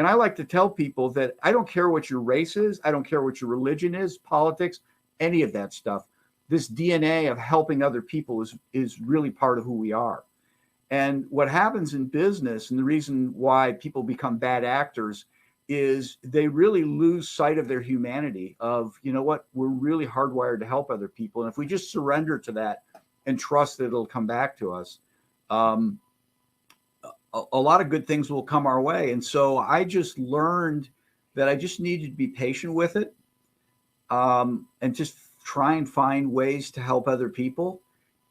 And I like to tell people that I don't care what your race is. I don't care what your religion is, politics, any of that stuff. This DNA of helping other people is really part of who we are. And what happens in business, and the reason why people become bad actors, is they really lose sight of their humanity of, you know what, we're really hardwired to help other people. And if we just surrender to that and trust that it'll come back to us, a lot of good things will come our way. And so I just learned that I just needed to be patient with it, and just try and find ways to help other people.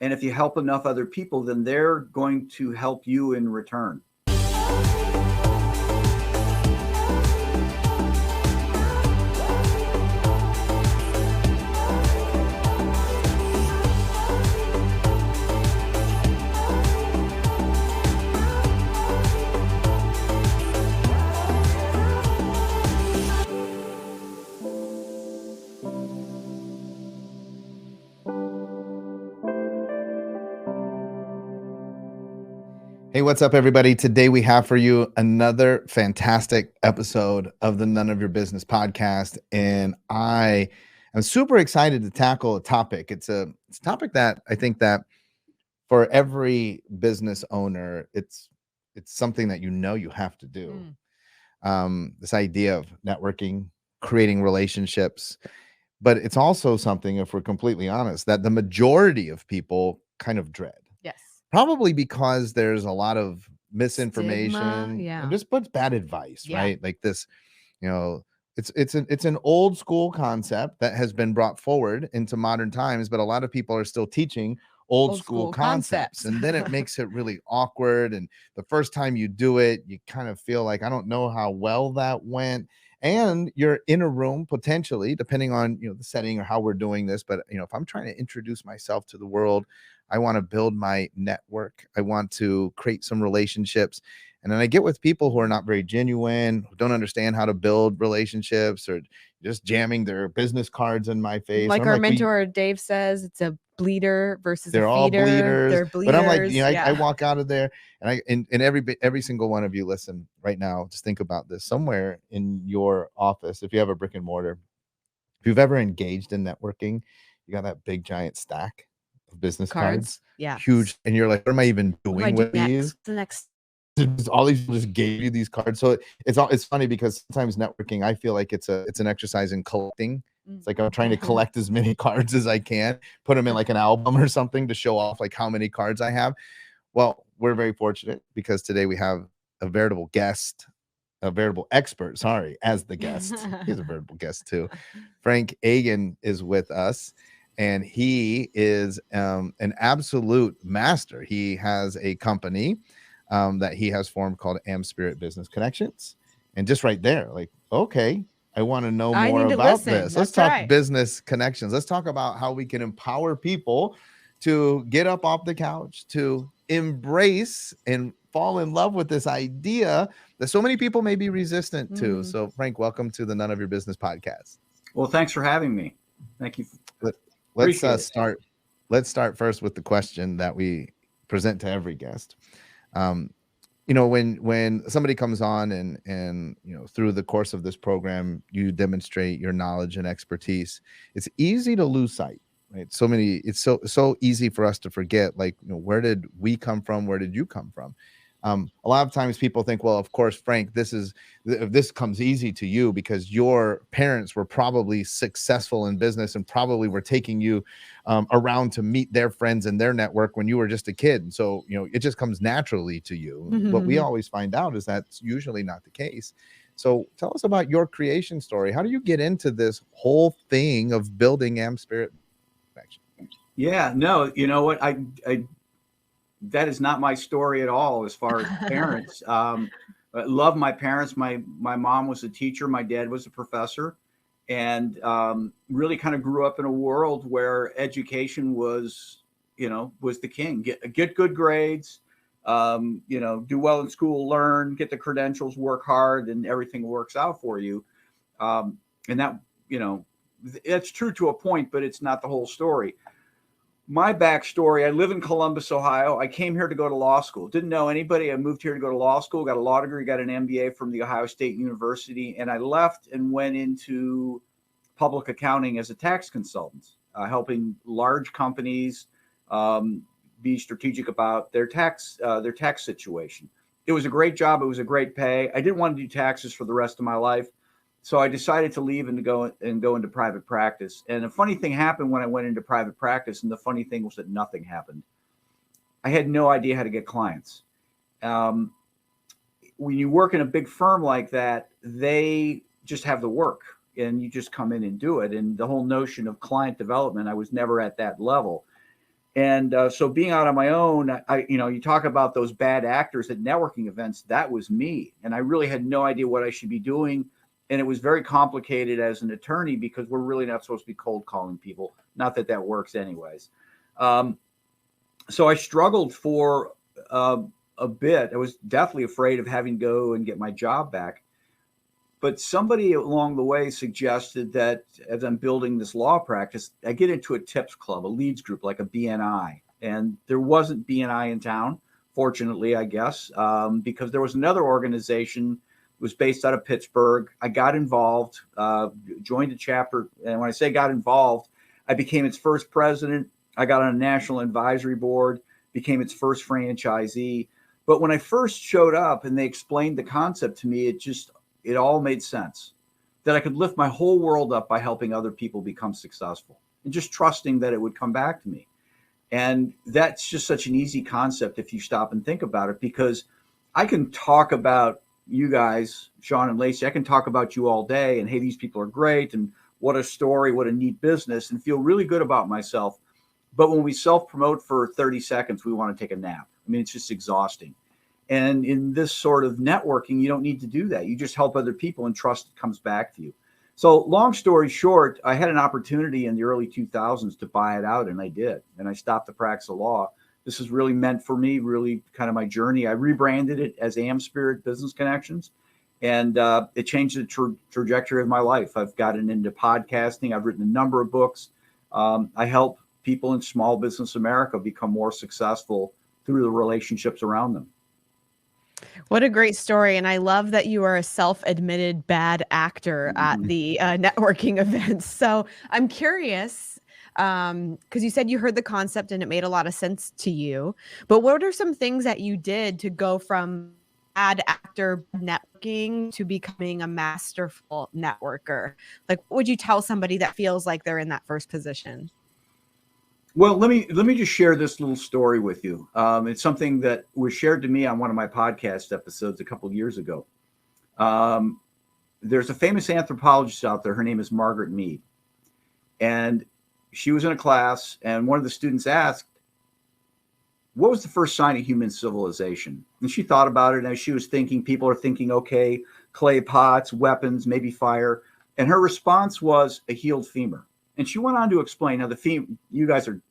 And if you help enough other people, then they're going to help you in return. Hey, what's up, everybody? Today we have for you another fantastic episode of the None of Your Business podcast. And I am super excited to tackle a topic. It's a topic that I think that for every business owner, it's something that you have to do. This idea of networking, creating relationships, but it's also something, if we're completely honest, that the majority of people kind of dread. Yes. Probably because there's a lot of misinformation, Stigma, and just bad advice, Yeah. right? Like this, it's an old school concept that has been brought forward into modern times, but a lot of people are still teaching old school concepts. And then it makes it really awkward. And the first time you do it, you kind of feel like, I don't know how well that went. And you're in a room potentially, depending on the setting or how we're doing this. But if I'm trying to introduce myself to the world, I want to build my network. I want to create some relationships. And then I get with people who are not very genuine, who don't understand how to build relationships, or just jamming their business cards in my face. Like our mentor Dave says, it's a bleeder versus they're a all feeder. bleeders. They're bleeders. But I'm like, I walk out of there, and every single one of you, listen right now, just think about this. Somewhere in your office, if you have a brick and mortar, if you've ever engaged in networking, you got that big giant stack of business cards. Yeah. Huge. And you're like, what am I even doing with these? The next. All these people just gave you these cards. So it's funny because sometimes networking, I feel like it's an exercise in collecting. It's like I'm trying to collect as many cards as I can, put them in like an album or something to show off like how many cards I have. Well, we're very fortunate because today we have a veritable expert, as the guest. He's a veritable guest too. Frank Agin is with us, and he is an absolute master. He has a company that he has formed called Spirit Business Connections. And just right there, like, okay, I want to know more about this. Let's talk business connections. Let's talk about how we can empower people to get up off the couch, to embrace and fall in love with this idea that so many people may be resistant to. So Frank, welcome to the None of Your Business podcast. Well, thanks for having me. Thank you. Let's start first with the question that we present to every guest. When somebody comes on and through the course of this program, you demonstrate your knowledge and expertise, it's easy to lose sight, right? It's so easy for us to forget, like, where did we come from? Where did you come from? A lot of times people think, well, of course, Frank, this comes easy to you because your parents were probably successful in business and probably were taking you around to meet their friends and their network when you were just a kid. And so, it just comes naturally to you. What we always find out is that's usually not the case. So tell us about your creation story. How do you get into this whole thing of building Spirit? Yeah, no, you know what? I that is not my story at all as far as parents. I love my parents. My mom was a teacher. My dad was a professor, and really kind of grew up in a world where education was the king. Get good grades, do well in school, learn, get the credentials, work hard, and everything works out for you. And that, it's true to a point, but it's not the whole story. my backstory, I live in Columbus, Ohio. I came here to go to law school. Didn't know anybody. I moved here to go to law school, got a law degree, got an MBA from the Ohio State University, and I left and went into public accounting as a tax consultant, helping large companies be strategic about their tax situation. It was a great job. It was a great pay. I didn't want to do taxes for the rest of my life. So I decided to leave and to go into private practice. And a funny thing happened when I went into private practice. And the funny thing was that nothing happened. I had no idea how to get clients. When you work in a big firm like that, they just have the work and you just come in and do it. And the whole notion of client development, I was never at that level. And so being out on my own, you talk about those bad actors at networking events. That was me. And I really had no idea what I should be doing. And it was very complicated as an attorney because we're really not supposed to be cold calling people. Not that that works anyways. So I struggled for a bit. I was definitely afraid of having to go and get my job back. But somebody along the way suggested that as I'm building this law practice, I get into a tips club, a leads group, like a BNI. And there wasn't BNI in town, fortunately, I guess, because there was another organization. It was based out of Pittsburgh. I got involved, joined a chapter. And when I say got involved, I became its first president. I got on a national advisory board, became its first franchisee. But when I first showed up and they explained the concept to me, it all made sense that I could lift my whole world up by helping other people become successful and just trusting that it would come back to me. And that's just such an easy concept if you stop and think about it, because I can talk about you guys, Sean and Lacey. I can talk about you all day and, hey, these people are great and what a story, what a neat business, and feel really good about myself. But when we self-promote for 30 seconds, we want to take a nap. I mean, it's just exhausting. And in this sort of networking, you don't need to do that. You just help other people and trust it comes back to you. So long story short, I had an opportunity in the early 2000s to buy it out, and I did. And I stopped the practice of law. This is really meant for me, really kind of my journey. I rebranded it as Am Spirit Business Connections, and it changed the trajectory of my life. I've gotten into podcasting. I've written a number of books. I help people in small business America become more successful through the relationships around them. What a great story. And I love that you are a self-admitted bad actor at the networking events. So I'm curious, because you said you heard the concept and it made a lot of sense to you. But what are some things that you did to go from bad actor networking to becoming a masterful networker? Like, what would you tell somebody that feels like they're in that first position? Well, let me just share this little story with you. It's something that was shared to me on one of my podcast episodes a couple of years ago. There's a famous anthropologist out there. Her name is Margaret Mead. And she was in a class, and one of the students asked, what was the first sign of human civilization? And she thought about it. And as she was thinking, people are thinking, okay, clay pots, weapons, maybe fire. And her response was a healed femur. And she went on to explain, now the femur, you guys are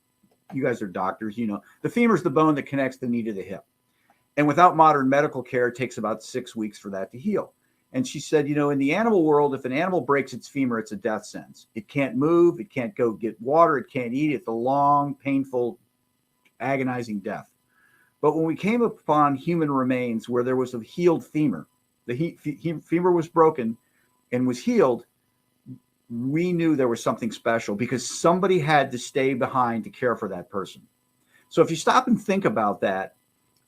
doctors, you know, the femur is the bone that connects the knee to the hip. And without modern medical care, it takes about 6 weeks for that to heal. And she said, you know, in the animal world, if an animal breaks its femur, it's a death sentence. It can't move. It can't go get water. It can't eat. It's a long, painful, agonizing death. But when we came upon human remains where there was a healed femur, the femur was broken and was healed, we knew there was something special because somebody had to stay behind to care for that person. So if you stop and think about that,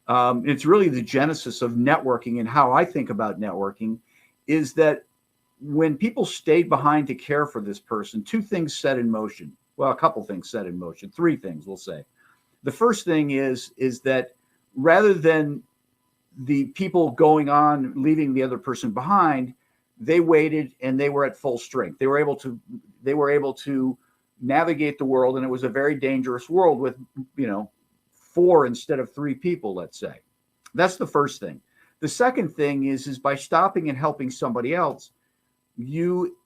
it's really the genesis of networking, and how I think about networking is that when people stayed behind to care for this person, two things set in motion. Well, a couple things set in motion, three things we'll say. The first thing is that rather than the people going on, leaving the other person behind, they waited and they were at full strength. They were able to navigate the world, and it was a very dangerous world with, 4 instead of 3 people, let's say. That's the first thing. The second thing is by stopping and helping somebody else, you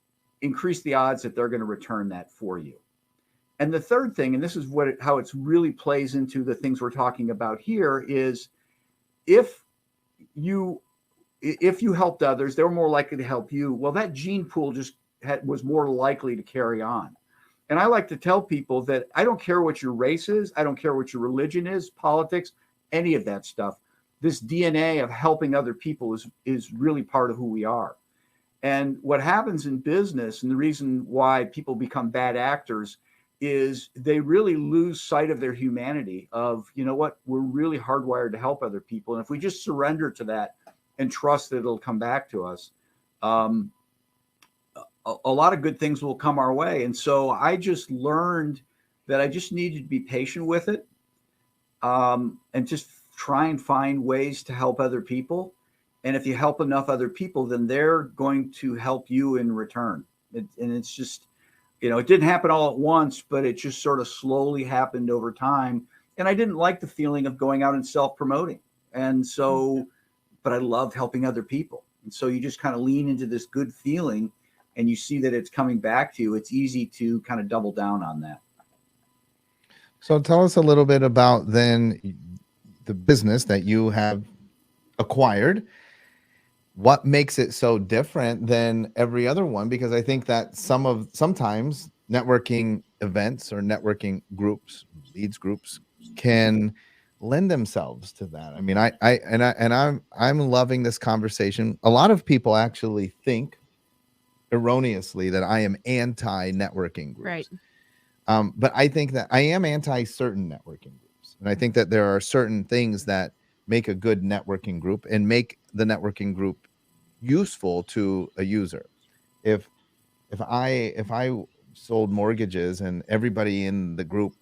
increase the odds that they're going to return that for you. And the third thing, and this is how it really plays into the things we're talking about here, is if you helped others, they were more likely to help you. Well, that gene pool was more likely to carry on. And I like to tell people that I don't care what your race is, I don't care what your religion is, politics, any of that stuff. This DNA of helping other people is really part of who we are. And what happens in business, and the reason why people become bad actors, is they really lose sight of their humanity of, you know what, we're really hardwired to help other people. And if we just surrender to that and trust that it'll come back to us, a lot of good things will come our way. And so I just learned that I just needed to be patient with it, and just try and find ways to help other people. And if you help enough other people, then they're going to help you in return. And it's just, it didn't happen all at once, but it just sort of slowly happened over time. And I didn't like the feeling of going out and self-promoting. And so, but I loved helping other people. And so you just kind of lean into this good feeling and you see that it's coming back to you. It's easy to kind of double down on that. So tell us a little bit about then the business that you have acquired. What makes it so different than every other one? Because I think that sometimes networking events or networking groups, leads groups, can lend themselves to that. I mean, I'm loving this conversation. A lot of people actually think erroneously that I am anti-networking groups. Right. But I think that I am anti certain networking groups. And I think that there are certain things that make a good networking group and make the networking group useful to a user. If I sold mortgages and everybody in the group,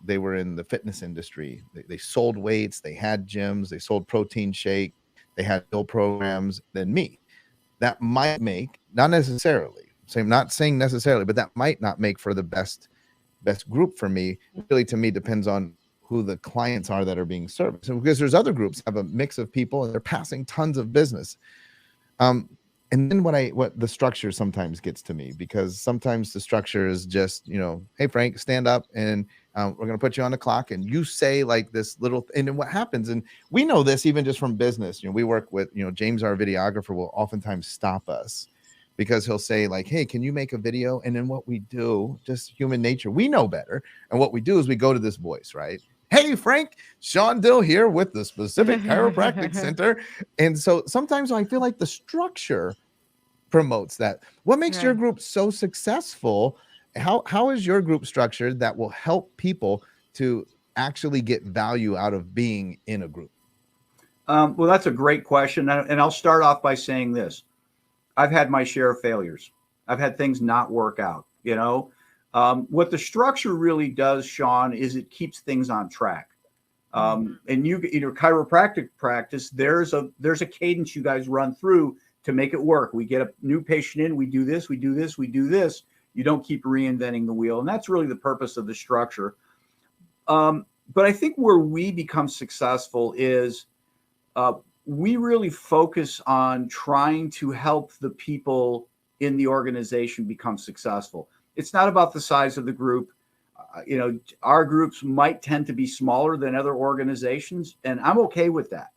they were in the fitness industry, they sold weights, they had gyms, they sold protein shake, they had meal programs, then me, that might make, not necessarily, so I'm not saying necessarily, but that might not make for the best group for me. Really, to me, depends on who the clients are that are being serviced. And because there's other groups have a mix of people and they're passing tons of business. And then what the structure sometimes gets to me, because sometimes the structure is just, hey, Frank, stand up and we're going to put you on the clock and you say like this little, and then what happens, and we know this even just from business, we work with, James, our videographer, will oftentimes stop us because he'll say like, hey, can you make a video? And then what we do, just human nature, we know better. And what we do is we go to this voice, right? Hey, Frank, Sean Dill here with the Specific Chiropractic Center. And so sometimes I feel like the structure promotes that. What makes your group so successful? How is your group structured that will help people to actually get value out of being in a group? Well, that's a great question. And I'll start off by saying this. I've had my share of failures. I've had things not work out, What the structure really does, Sean, is it keeps things on track. And chiropractic practice, there's a cadence you guys run through to make it work. We get a new patient in, we do this, we do this, we do this. You don't keep reinventing the wheel. And that's really the purpose of the structure. But I think where we become successful is we really focus on trying to help the people in the organization become successful. It's not about the size of the group. Our groups might tend to be smaller than other organizations, and I'm okay with that.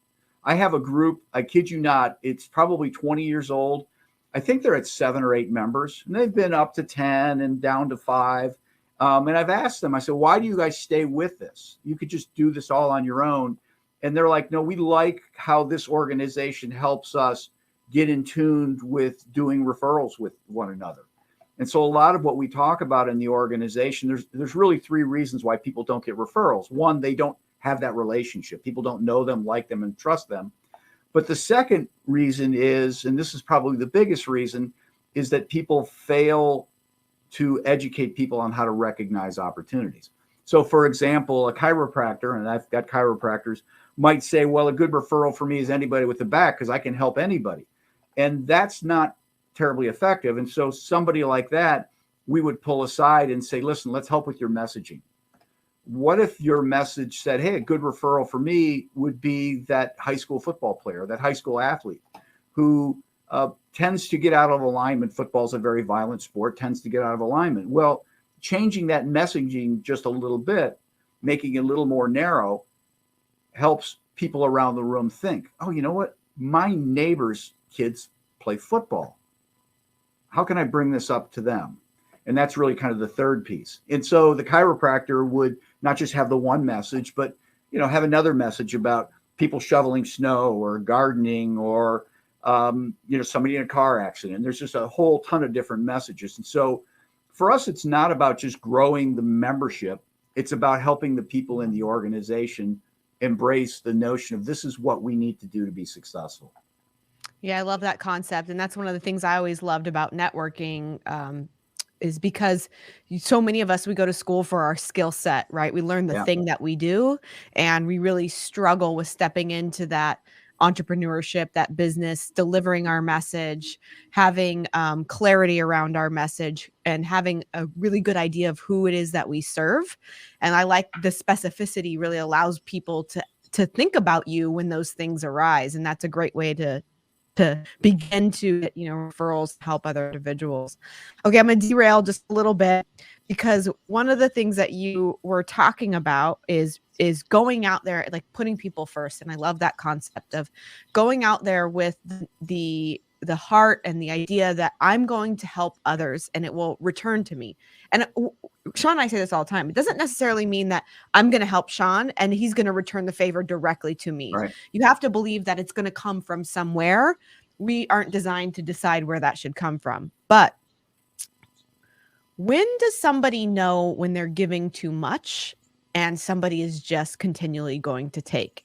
I have a group, I kid you not, it's probably 20 years old. I think they're at 7 or 8 members, and they've been up to 10 and down to 5. And I've asked them, I said, why do you guys stay with this? You could just do this all on your own. And they're like, no, we like how this organization helps us get in tune with doing referrals with one another. And so a lot of what we talk about in the organization, there's really 3 reasons why people don't get referrals. One, they don't have that relationship. People don't know them, like them, and trust them. But the second reason is, and this is probably the biggest reason, is that people fail to educate people on how to recognize opportunities. So for example, a chiropractor, and I've got chiropractors, might say, well, a good referral for me is anybody with the back because I can help anybody. And that's not terribly effective. And so somebody like that, we would pull aside and say, listen, let's help with your messaging. What if your message said, hey, a good referral for me would be that high school football player, that high school athlete who tends to get out of alignment. Football is a very violent sport, tends to get out of alignment. Well, changing that messaging just a little bit, making it a little more narrow, helps people around the room think, oh, you know what? My neighbor's kids play football. How can I bring this up to them? And that's really kind of the third piece. And so the chiropractor would not just have the one message, but, have another message about people shoveling snow or gardening or, somebody in a car accident. There's just a whole ton of different messages. And so for us, it's not about just growing the membership. It's about helping the people in the organization embrace the notion of this is what we need to do to be successful. Yeah, I love that concept. And that's one of the things I always loved about networking, is because so many of us, we go to school for our skill set, right? We learn the Yeah. thing that we do, and we really struggle with stepping into that entrepreneurship, that business, delivering our message, having clarity around our message, and having a really good idea of who it is that we serve. And I like the specificity really allows people to think about you when those things arise. And that's a great way to begin to get, referrals to help other individuals. Okay, I'm going to derail just a little bit, because one of the things that you were talking about is going out there, like putting people first. And I love that concept of going out there with the heart and the idea that I'm going to help others and it will return to me. And Sean and I say this all the time. It doesn't necessarily mean that I'm going to help Sean and he's going to return the favor directly to me. Right. You have to believe that it's going to come from somewhere. We aren't designed to decide where that should come from. But when does somebody know when they're giving too much and somebody is just continually going to take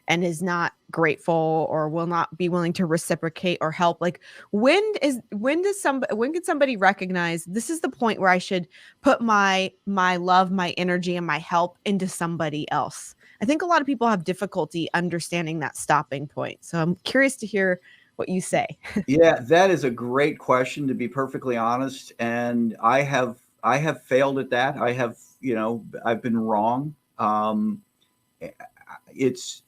and is not grateful or will not be willing to reciprocate or help? Like when can somebody recognize this is the point where I should put my love, my energy, and my help into somebody else? I think a lot of people have difficulty understanding that stopping point. So I'm curious to hear what you say. Yeah, that is a great question, to be perfectly honest. And I have failed at that. I have, I've been wrong. It's,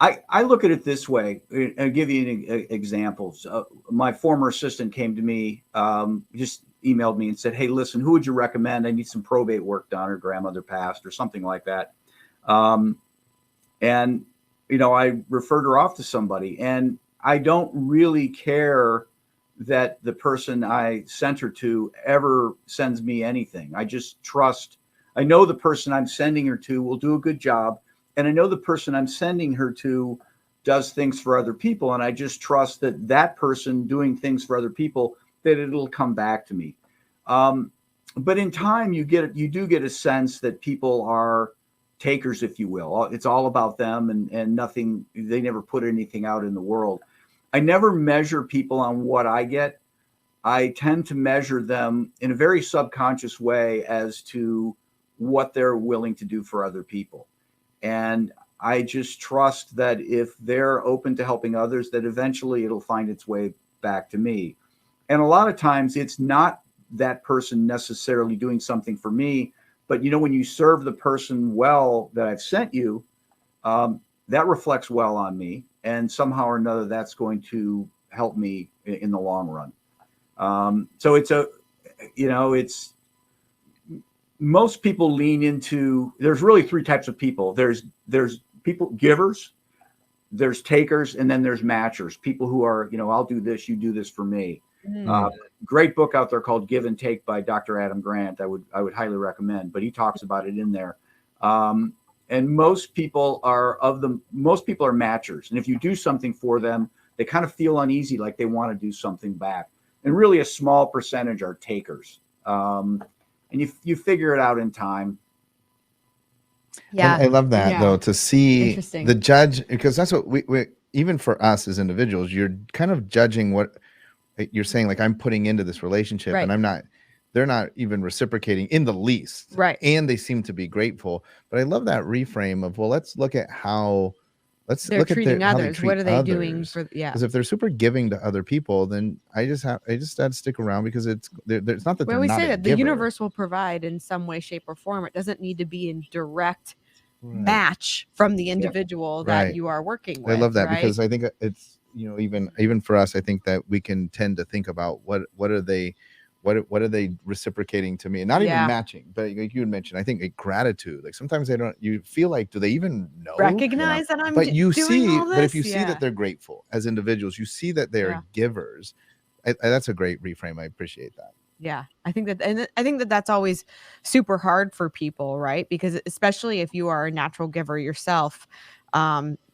I look at it this way. I'll give you examples. My former assistant came to me, just emailed me and said, "Hey, listen, who would you recommend? I need some probate work done. Her grandmother passed," or something like that. And I referred her off to somebody, and I don't really care that the person I sent her to ever sends me anything. I just trust. I know the person I'm sending her to will do a good job, and I know the person I'm sending her to does things for other people, and I just trust that that person doing things for other people, that it'll come back to me. But in time, you do get a sense that people are takers, if you will. It's all about them and nothing. They never put anything out in the world. I never measure people on what I get. I tend to measure them in a very subconscious way as to what they're willing to do for other people. And I just trust that if they're open to helping others, that eventually it'll find its way back to me. And a lot of times it's not that person necessarily doing something for me, but when you serve the person well that I've sent you, that reflects well on me, and somehow or another that's going to help me in the long run. So it's most people lean into. There's really three types of people. There's people, givers, there's takers, and then there's matchers. People who are I'll do this, you do this for me. Great book out there called Give and Take by Dr. Adam Grant. I would highly recommend, but he talks about it in there. And most people are matchers. And if you do something for them, they kind of feel uneasy, like they want to do something back. And really a small percentage are takers. And you figure it out in time. Yeah. And I love that though, to see the judge, because that's what we even for us as individuals, you're kind of judging what you're saying, like I'm putting into this relationship, right. And they're not even reciprocating in the least. Right. And they seem to be grateful. But I love that reframe of, well, let's look at how they're treating others. What are they doing for? Yeah. Because if they're super giving to other people, then I just had to stick around, because it's not that. Well, we say that the universe will provide in some way, shape, or form. It doesn't need to be in direct match from the individual that you are working with. I love that, because I think it's, even for us, I think that we can tend to think about what are they reciprocating to me, and not even matching, but like you had mentioned, I think gratitude. Like sometimes you feel like, do they even recognize that I'm but you doing see all this? But if you see that they're grateful as individuals, you see that they're givers. That's a great reframe. I appreciate that. Yeah, I think that, and I think that that's always super hard for people, right? Because especially if you are a natural giver yourself,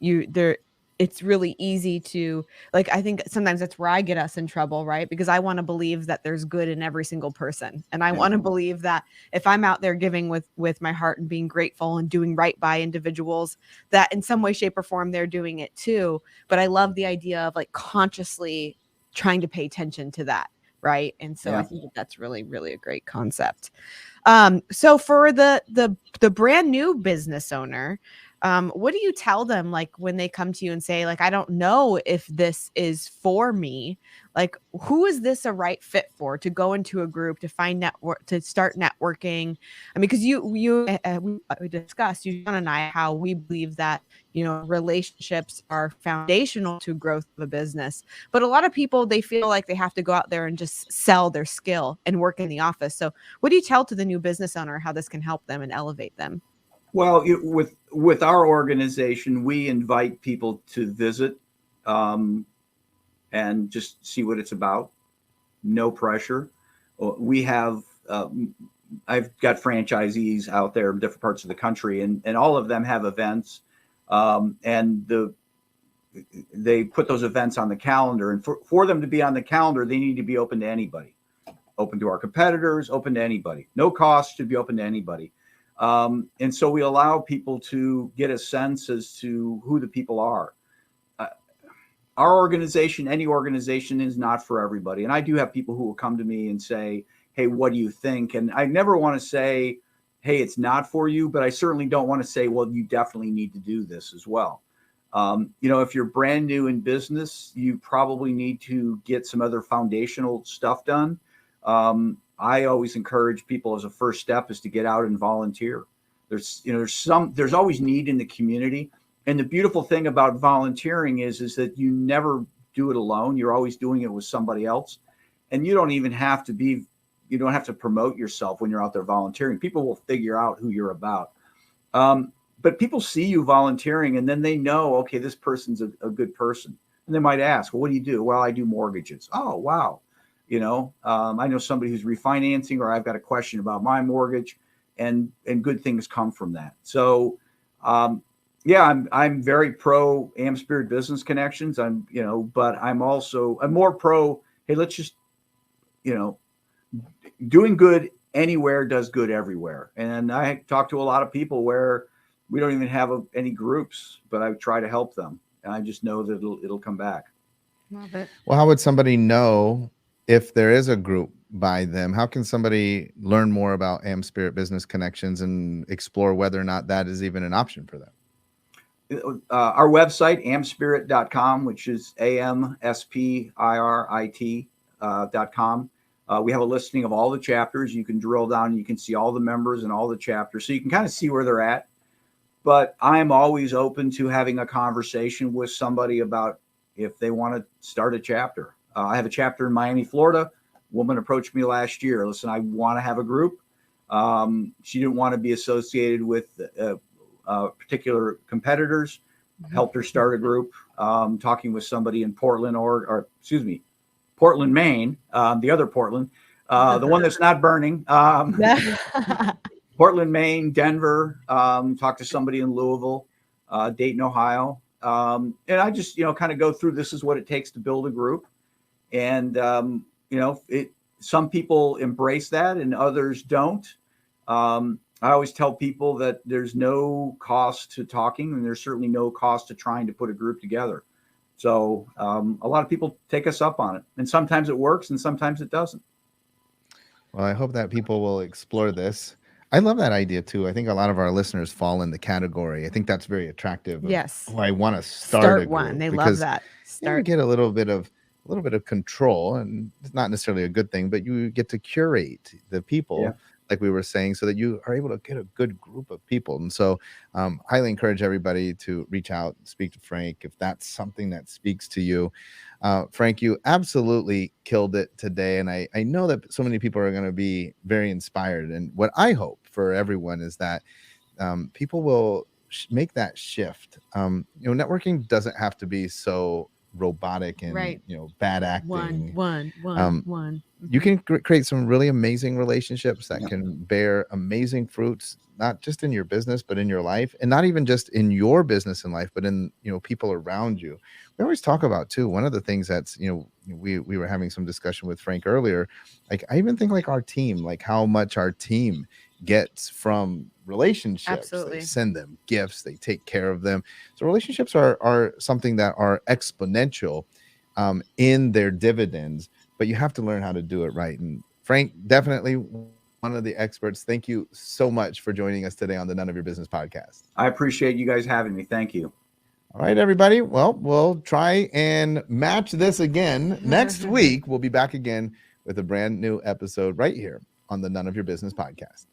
you there, it's really easy to, like, I think sometimes that's where I get us in trouble, right? Because I want to believe that there's good in every single person, and I Yeah. want to believe that if I'm out there giving with my heart and being grateful and doing right by individuals, that in some way, shape, or form they're doing it too. But I love the idea of like consciously trying to pay attention to that. Right. And so I Yeah. think that that's really, really a great concept. So for the brand new business owner, what do you tell them, like when they come to you and say, like, I don't know if this is for me? Like, who is this a right fit for, to go into a group, to find network, to start networking? I mean, because we discussed, you, John and I, how we believe that, you know, relationships are foundational to growth of a business. But a lot of people, they feel like they have to go out there and just sell their skill and work in the office. So what do you tell to the new business owner how this can help them and elevate them? Well, with our organization, we invite people to visit, um, and just see what it's about. No pressure. We have I've got franchisees out there in different parts of the country, and all of them have events, and they put those events on the calendar. And for them to be on the calendar, they need to be open to anybody, open to our competitors, open to anybody. No cost, should be open to anybody. And so we allow people to get a sense as to who the people are. Uh, our organization, any organization, is not for everybody. And I do have people who will come to me and say, hey, what do you think? And I never want to say, hey, it's not for you, but I certainly don't want to say, well, you definitely need to do this as well. You know, if you're brand new in business, you probably need to get some other foundational stuff done. I always encourage people, as a first step, is to get out and volunteer. There's always need in the community. And the beautiful thing about volunteering is that you never do it alone. You're always doing it with somebody else. And you don't even have to you don't have to promote yourself when you're out there volunteering. People will figure out who you're about. But people see you volunteering, and then they know, okay, this person's a good person. And they might ask, well, what do you do? Well, I do mortgages. Oh, wow. You know, I know somebody who's refinancing, or I've got a question about my mortgage, and good things come from that. So, yeah, I'm very pro Am Spirit Business Connections. But I'm more pro, hey, let's just, you know, doing good anywhere does good everywhere. And I talk to a lot of people where we don't even have any groups, but I try to help them. And I just know that it'll come back. Love it. Well, how would somebody know if there is a group by them? How can somebody learn more about Am Spirit Business Connections and explore whether or not that is even an option for them? Our website, amspirit.com, which is AMSPIRIT.com. We have a listing of all the chapters. You can drill down and you can see all the members and all the chapters. So you can kind of see where they're at. But I'm always open to having a conversation with somebody about if they want to start a chapter. I have a chapter in Miami, Florida. A woman approached me last year. Listen, I want to have a group. She didn't want to be associated with particular competitors. Helped her start a group. Talking with somebody in Portland, Portland, Maine, the other Portland, the one that's not burning. Portland, Maine, Denver, talked to somebody in Louisville, Dayton, Ohio. And I just, kind of go through, this is what it takes to build a group. And, some people embrace that and others don't. I always tell people that there's no cost to talking, and there's certainly no cost to trying to put a group together. So a lot of people take us up on it, and sometimes it works and sometimes it doesn't. Well, I hope that people will explore this. I love that idea too. I think a lot of our listeners fall in the category. I think that's very attractive. Yes. Oh, I want to start a one. group, They love because that. you get a little bit of control, and it's not necessarily a good thing, but you get to curate the people. Yeah. Like we were saying, so that you are able to get a good group of people. And so highly encourage everybody to reach out and speak to Frank if that's something that speaks to you. Frank, you absolutely killed it today. And I know that so many people are going to be very inspired. And what I hope for everyone is that people will make that shift. Networking doesn't have to be so robotic and Right. bad acting. One. You can create some really amazing relationships that Yeah. can bear amazing fruits, not just in your business, but in your life, and not even just in your business and life, but in people around you. We always talk about too. One of the things that's we were having some discussion with Frank earlier. Like I even think like our team, like how much our team gets from relationships. Absolutely. They send them gifts, they take care of them. So relationships are something that are exponential in their dividends, but you have to learn how to do it right. And Frank, definitely one of the experts. Thank you so much for joining us today on the None of Your Business podcast. I appreciate you guys having me. Thank you. All right, everybody. Well, we'll try and match this again next week. We'll be back again with a brand new episode right here on the None of Your Business podcast.